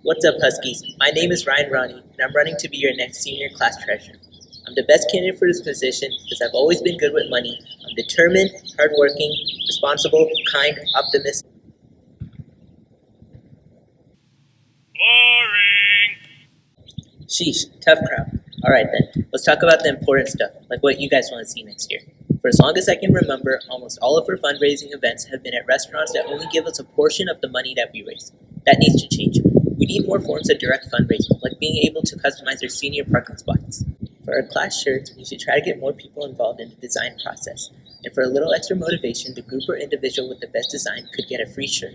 What's up, Huskies? My name is Rani, and I'm running to be your next senior class treasurer. I'm the best candidate for this position because I've always been good with money. I'm determined, hardworking, responsible, kind, optimistic. Boring. Sheesh, tough crowd. Alright then, let's talk about the important stuff, like what you guys want to see next year. For as long as I can remember, almost all of our fundraising events have been at restaurants that only give us a portion of the money that we raise. That needs to change. We need more forms of direct fundraising, like being able to customize our senior parking spots. For our class shirts, we should try to get more people involved in the design process. And for a little extra motivation, the group or individual with the best design could get a free shirt.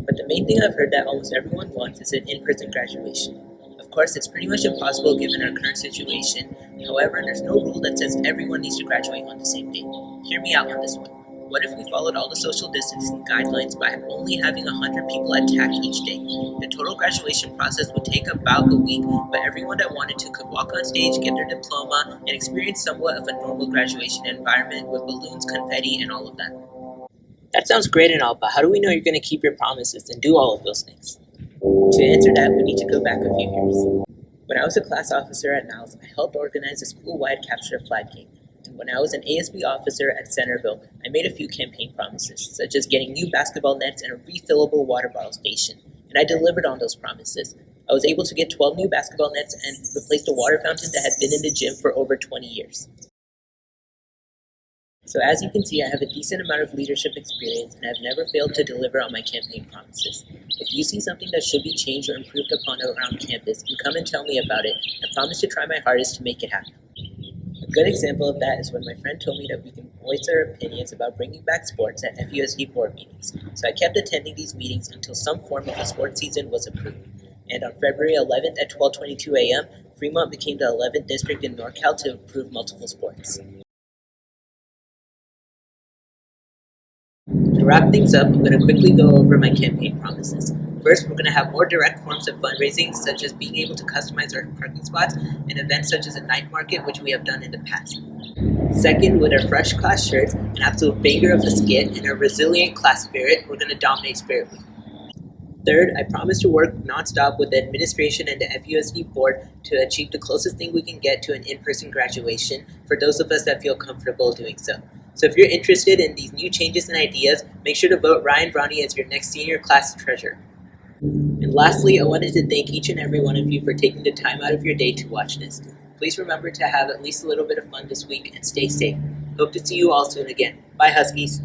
But the main thing I've heard that almost everyone wants is an in-person graduation. Of course, it's pretty much impossible given our current situation. However, there's no rule that says everyone needs to graduate on the same day. Hear me out on this one. What if we followed all the social distancing guidelines by only having 100 people at TAC each day? The total graduation process would take about a week, but everyone that wanted to could walk on stage, get their diploma, and experience somewhat of a normal graduation environment with balloons, confetti, and all of that. That sounds great and all, but how do we know you're going to keep your promises and do all of those things? To answer that, we need to go back a few years. When I was a class officer at Niles, I helped organize a school-wide capture the flag game. And when I was an ASB officer at Centerville, I made a few campaign promises, such as getting new basketball nets and a refillable water bottle station. And I delivered on those promises. I was able to get 12 new basketball nets and replace the water fountain that had been in the gym for over 20 years. So as you can see, I have a decent amount of leadership experience and I've never failed to deliver on my campaign promises. If you see something that should be changed or improved upon around campus, you come and tell me about it. I promise to try my hardest to make it happen. A good example of that is when my friend told me that we can voice our opinions about bringing back sports at FUSD board meetings. So I kept attending these meetings until some form of a sports season was approved. And on February 11th at 12:22 a.m., Fremont became the 11th district in NorCal to approve multiple sports. To wrap things up, I'm going to quickly go over my campaign promises. First, we're going to have more direct forms of fundraising, such as being able to customize our parking spots and events such as a night market, which we have done in the past. Second, with our fresh class shirts, an absolute banger of a skit, and a resilient class spirit, we're going to dominate Spirit Week. Third, I promise to work nonstop with the administration and the FUSD board to achieve the closest thing we can get to an in-person graduation for those of us that feel comfortable doing so. So if you're interested in these new changes and ideas, make sure to vote Rani as your next senior class treasurer. And lastly, I wanted to thank each and every one of you for taking the time out of your day to watch this. Please remember to have at least a little bit of fun this week and stay safe. Hope to see you all soon again. Bye, Huskies.